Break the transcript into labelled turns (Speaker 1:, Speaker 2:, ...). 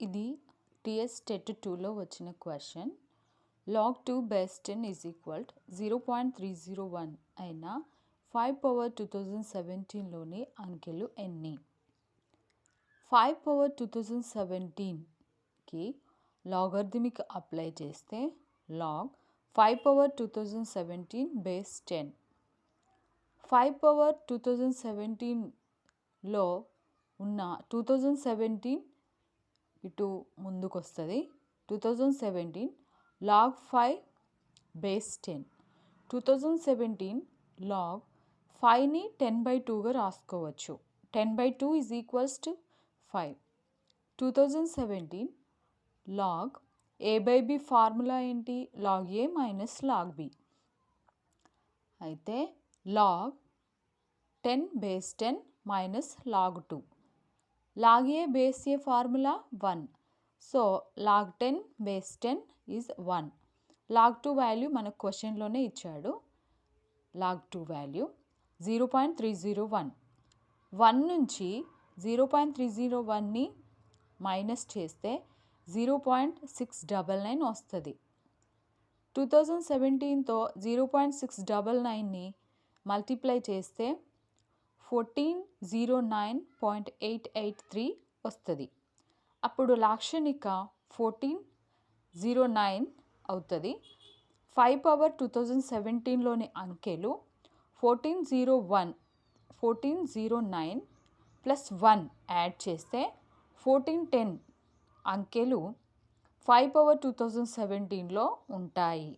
Speaker 1: ఇది TS TET 2లో వచ్చిన question. log 2 base 10 is equal to 0.301 అయిన 5 పవర్ 2017లోని అంకెలు ఎన్ని? 5 పవర్ 2017కి లాగరిథమిక్ అప్లై చేస్తే log 5 పవర్ 2017 బేస్ 10. 5 పవర్ 2017లో ఉన్న 2017 ఇటు ముందుకు వస్తుంది. 2017 log 5 బేస్ 10. 2017 log 5ని 10/2గా రాసుకోవచ్చు. 10/2 is equals to 5. 2017 log a/b formula ఏంటి? log a minus log b. అయితే log 10 base 10 minus log 2. log a base a formula 1. So log 10 base 10 is 1. log 2 value మనకు క్వశ్చన్లోనే ఇచ్చాడు. log 2 value 0.301. 1 నుంచి 0.301ని minus చేస్తే 0.699 వస్తుంది. 2017తో 0.699ని multiply చేస్తే 1409.883 వస్తుంది. అప్పుడు లాక్షణిక 1409 అవుతుంది. 5 పవర్ 2017లోని అంకెలు 1409 ప్లస్ 1 యాడ్ చేస్తే 1410 అంకెలు 5 పవర్ 2017లో ఉంటాయి.